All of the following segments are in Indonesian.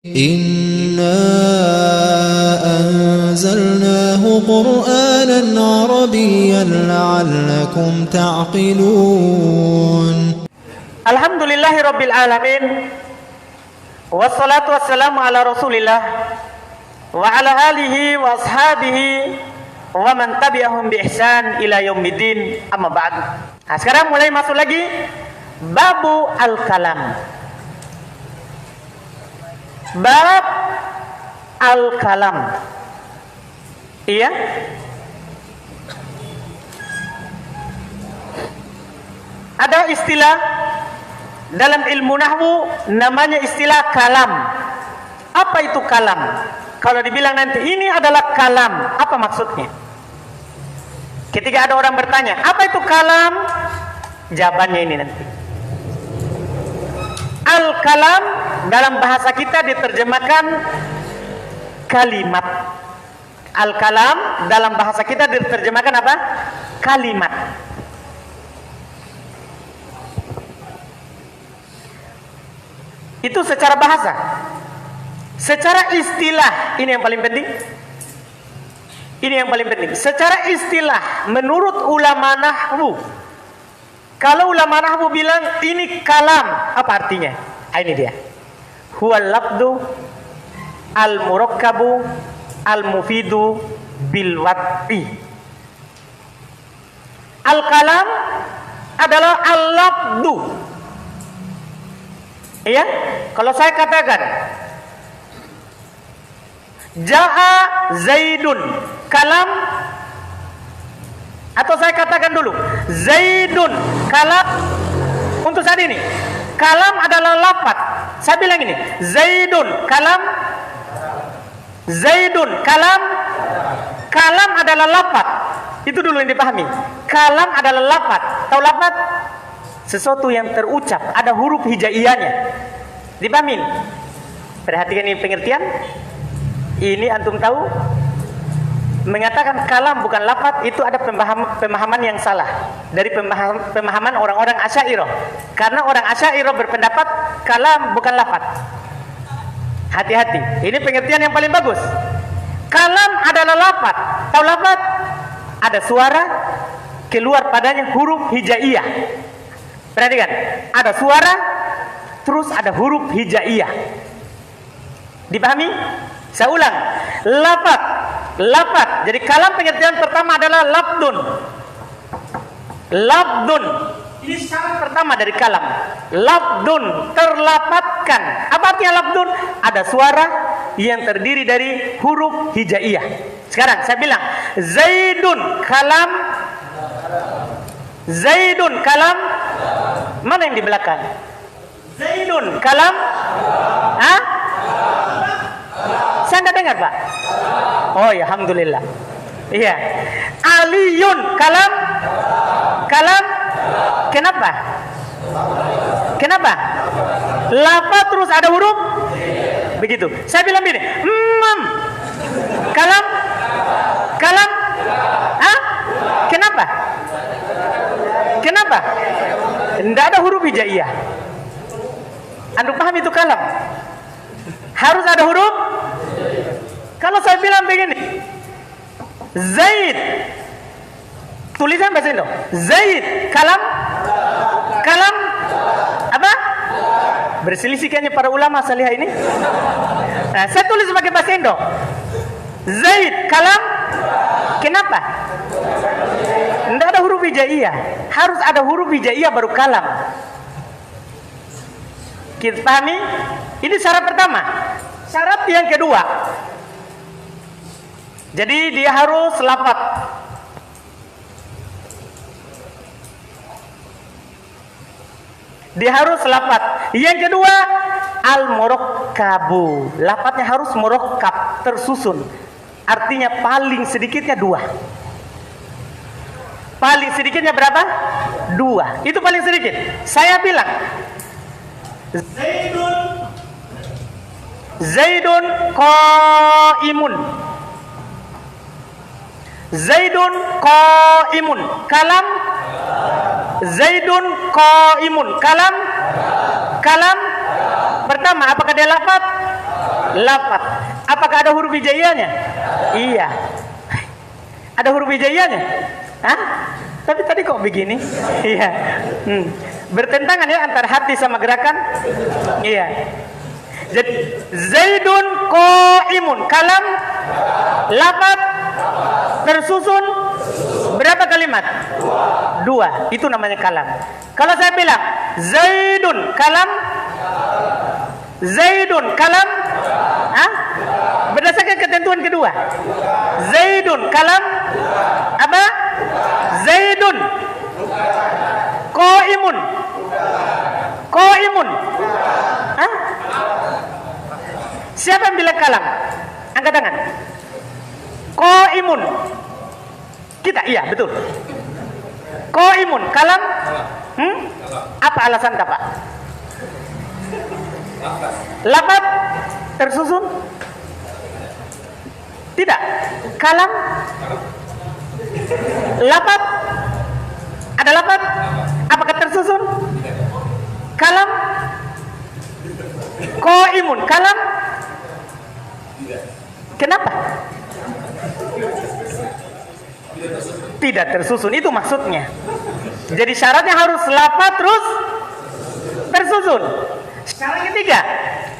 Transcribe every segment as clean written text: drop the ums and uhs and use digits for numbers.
إنا أنزلناه قرآنا عربيا لعلكم تعقلون. Alhamdulillahi Rabbil Alamin. Wassalatu wassalamu ala Rasulillah wa ala alihi wa ashabihi wa man tabi'ahum bi ihsan ila yaumiddin, amma ba'd. Nah, sekarang mulai masuk lagi babu al-kalam. Bab al-kalam. Iya? Ada istilah dalam ilmu nahwu namanya istilah kalam. Apa itu kalam? Kalau dibilang nanti ini adalah kalam, apa maksudnya? Ketika ada orang bertanya, apa itu kalam? Jawabannya ini nanti. Al-kalam dalam bahasa kita diterjemahkan kalimat. Al-kalam dalam bahasa kita diterjemahkan apa? Kalimat. Itu secara bahasa. Secara istilah, ini yang paling penting. Ini yang paling penting. Secara istilah, menurut ulama nahwu, kalau ulama nahwu bilang ini kalam, apa artinya? Ini dia. Huwal lafdu al-murakkabu al-mufidu bil wad'i. Al-kalam adalah al-lafdu. Iya? Kalau saya katakan Ja'a Zaidun, kalam, atau saya katakan dulu Zaidun, kalam. Untuk saat ini kalam adalah lafaz. Saya bilang ini Zaidun, kalam. Zaidun, kalam. Kalam adalah lafaz. Itu dulu yang dipahami. Kalam adalah lafaz. Tahu lafaz? Sesuatu yang terucap, ada huruf hijaiyahnya. Dipahamin? Perhatikan ini pengertian. Ini antum tahu? Mengatakan kalam bukan lafaz, itu ada pemahaman yang salah dari pemahaman orang-orang Asy'ariyah. Karena orang Asy'ariyah berpendapat kalam bukan lafaz. Hati-hati. Ini pengertian yang paling bagus. Kalam adalah lafaz. Tahu lafaz? Ada suara keluar padanya huruf hijaiyah. Perhatikan, ada suara, terus ada huruf hijaiyah. Dipahami? Saya ulang, lafaz, lafaz. Jadi kalam pengertian pertama adalah labdun. Labdun. Ini syarat pertama dari kalam. Labdun, terlapatkan. Apa artinya labdun? Ada suara yang terdiri dari huruf hijaiyah. Sekarang saya bilang, Zaidun kalam. Zaidun kalam. Mana yang di belakang? Zaidun kalam. Hah? Saya tidak dengar, Pak. Oh ya, alhamdulillah. Iya. Aliyun kalam. Kalam. Kenapa? Kenapa? Lafaz terus ada huruf. Begitu. Saya bilang begini. Kalam. Kalam. Hah? Kenapa? Kenapa? Tidak ada huruf hijaiyah. Anda paham itu kalam? Harus ada huruf. Kalau saya bilang begini, Zaid, tulisan bahasa Indo, Zaid, kalam, kalam, apa? Berselisih kayaknya para ulama salihah ini. Nah, saya tulis sebagai bahasa Indo, Zaid, kalam. Kenapa? Tidak ada huruf hijaiyah. Harus ada huruf hijaiyah baru kalam. Kita pahami? Ini syarat pertama. Syarat yang kedua, jadi dia harus lafaz. Dia harus lafaz. Yang kedua, al-murakkabu. Lafaznya harus murakkab, tersusun. Artinya paling sedikitnya 2. Paling sedikitnya berapa? 2. Itu paling sedikit. Saya bilang Zaidun qaimun. Zaidun qaimun. Kalam. Zaidun qaimun. Kalam. Kalam. Pertama, apakah dia lafaz? Lafat. Apakah ada huruf hijaiyahnya? Iya. Ada huruf hijaiyahnya? Hah? Tapi tadi kok begini? Iya. Bertentangan ya antara hati sama gerakan? Iya. Jadi Zaidun qaimun, kalam lafat tersusun berapa kalimat? Dua. Itu namanya kalam. Kalau saya bilang Zaidun kalam, Zaidun kalam, berdasarkan ketentuan kedua. Zaidun kalam apa? Zaidun qaimun. Qaimun. Siapa yang bilang kalam? Angkat tangan. Qaimun. Kita, iya betul. Qaimun, kalam. Apa alasan Pak? Lafaz tersusun? Tidak. Kalam? Lafaz? Ada lafaz? Apakah tersusun? Kalam? Qaimun, kalam? Kenapa? Tidak tersusun, itu maksudnya. Jadi syaratnya harus lafaz terus tersusun. Syarat ketiga,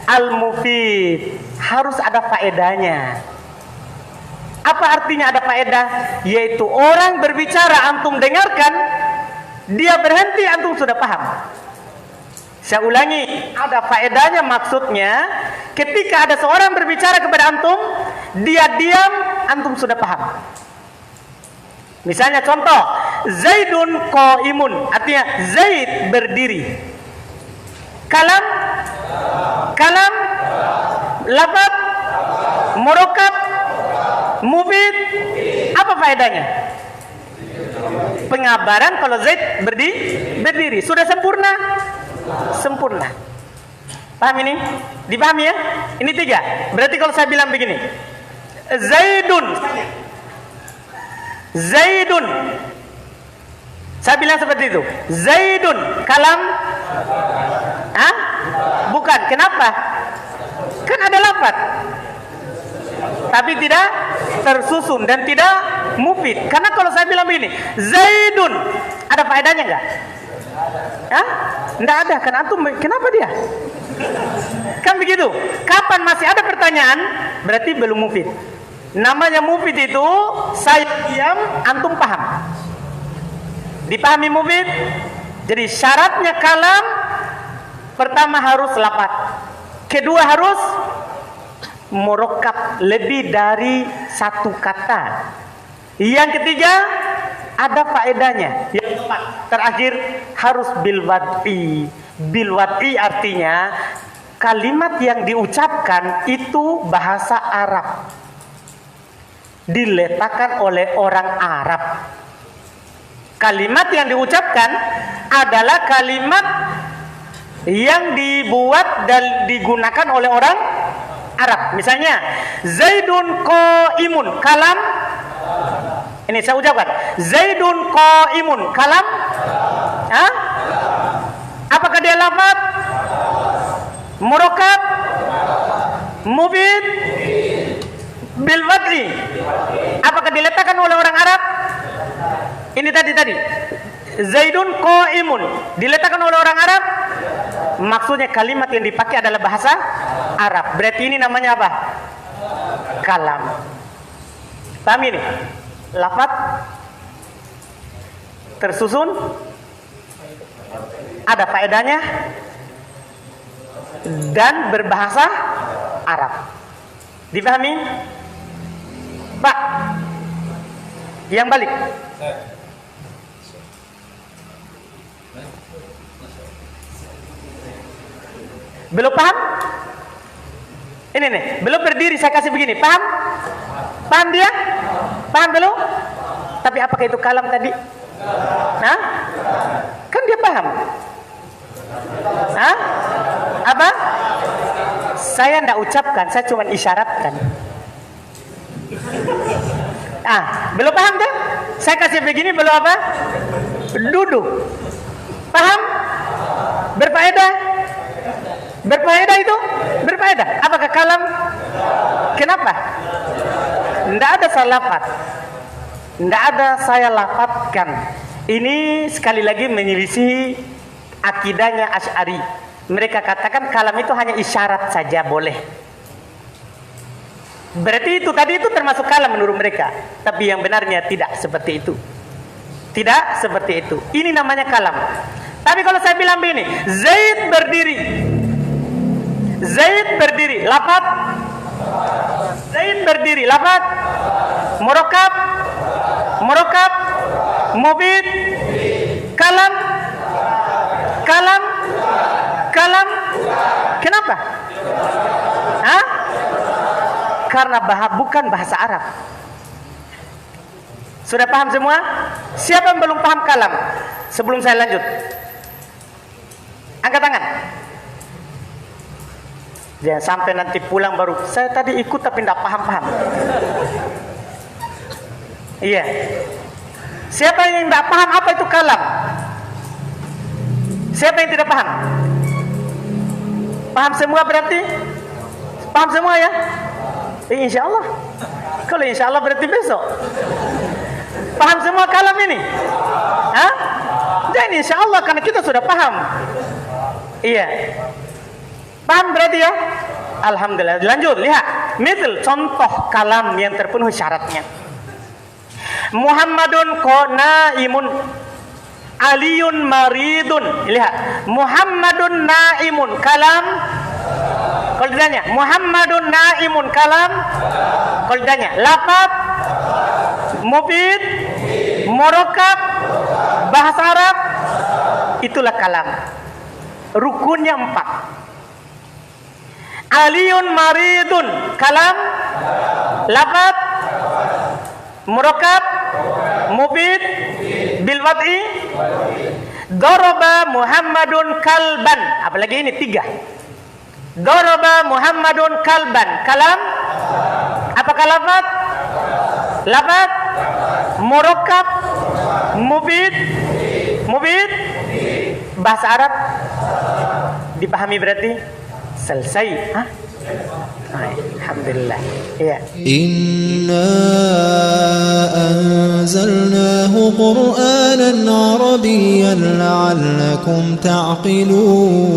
al-mufid, harus ada faedahnya. Apa artinya ada faedah? Yaitu orang berbicara antum dengarkan, dia berhenti antum sudah paham. Saya ulangi, ada faedahnya maksudnya ketika ada seorang berbicara kepada antum, dia diam, antum sudah paham. Misalnya contoh, Zaidun qaimun, artinya Zaid berdiri. Kalam, kalam, lafaz, murakkab, mufid, apa faedahnya? Pengabaran kalau Zaid berdiri. Sudah sempurna? Sempurna. Paham ini? Dipahami ya? Ini tiga. Berarti kalau saya bilang begini, Zaidun, Zaidun, saya bilang seperti itu. Zaidun, kalam, bukan. Kenapa? Kan ada lafaz, tapi tidak tersusun dan tidak mufid. Karena kalau saya bilang begini, Zaidun, ada faedahnya enggak? Enggak ada. Kan antum, kenapa dia? Kan begitu. Kapan masih ada pertanyaan, berarti belum mufid. Namanya mufid itu saya diam, antum paham. Dipahami mufid? Jadi syaratnya kalam, pertama harus lafaz, kedua harus murakkab, lebih dari satu kata, yang ketiga ada faedahnya, yang keempat terakhir harus bil wad'i. Bil wad'i artinya kalimat yang diucapkan itu bahasa Arab, diletakkan oleh orang Arab. Kalimat yang diucapkan adalah kalimat yang dibuat dan digunakan oleh orang Arab. Misalnya Zaidun qaimun, kalam. Ini saya ucapkan, Zaidun qaimun, kalam. Apakah dia lafaz, murakkab, mufid, bil wad'i? Apakah diletakkan oleh orang Arab? Ini tadi Zaidun qaimun diletakkan oleh orang Arab, maksudnya kalimat yang dipakai adalah bahasa Arab. Berarti ini namanya apa? Kalam. Paham ini? Lafaz tersusun, ada faedahnya, dan berbahasa Arab. Dipahami? Pak, yang balik. Belum paham? Ini nih, belum berdiri, saya kasih begini. Paham? Paham dia? Paham belum? Tapi apakah itu kalam tadi? Kan dia paham. Apa? Saya tidak ucapkan, saya cuma isyaratkan. Belum paham kan? Saya kasih begini, belum apa? Duduk. Paham? Berfaedah? Berfaedah itu? Berfaedah. Apakah kalam? Kenapa? Tidak ada saya lafaz. Tidak ada saya lafazkan. Ini sekali lagi menyelisih akidahnya Asy'ari. Mereka katakan kalam itu hanya isyarat saja boleh. Berarti itu tadi itu termasuk kalam menurut mereka. Tapi yang benarnya tidak seperti itu. Tidak seperti itu. Ini namanya kalam. Tapi kalau saya bilang begini, Zaid berdiri. Zaid berdiri, lafaz. Zaid berdiri, lafaz. Murakkab. Murakkab. Mubin. Kalam. Kalam. Kalam. Kenapa? Hah? Karena bukan bahasa Arab. Sudah paham semua? Siapa yang belum paham kalam? Sebelum saya lanjut, angkat tangan. Jangan sampai nanti pulang baru, saya tadi ikut tapi tidak paham-paham. Iya. Siapa yang tidak paham apa itu kalam? Siapa yang tidak paham? Paham semua berarti? Paham semua ya? Insya Allah. Kalau insya Allah berarti besok. Paham semua kalam ini? Hah? Dan insya Allah karena kita sudah paham. Iya. Paham berarti ya? Alhamdulillah. Lanjut, lihat. Misal contoh kalam yang terpenuhi syaratnya. Muhammadun naimun, Aliyun maridun. Lihat. Muhammadun naimun, kalam. Kalau ditanya, Muhammadun naimun, kalam. Kalau ditanya, lafaz, mufid, murakkab, bahasa Arab, itulah kalam. Rukunnya 4. Aliyun maridun, kalam, lafaz, murakkab, mufid, bil wad'i. Daraba Muhammadun kalban. Apalagi ini 3. Daraba Muhammadun kalban, kalam. Apakah lafaz? Lafaz, murakkab, mufid, mufid, bahasa Arab. Dipahami berarti selesai. Hah? Alhamdulillah. Iya. Inna anzalnahu Qur'anan Arabiyyan la'allakum ta'qilun.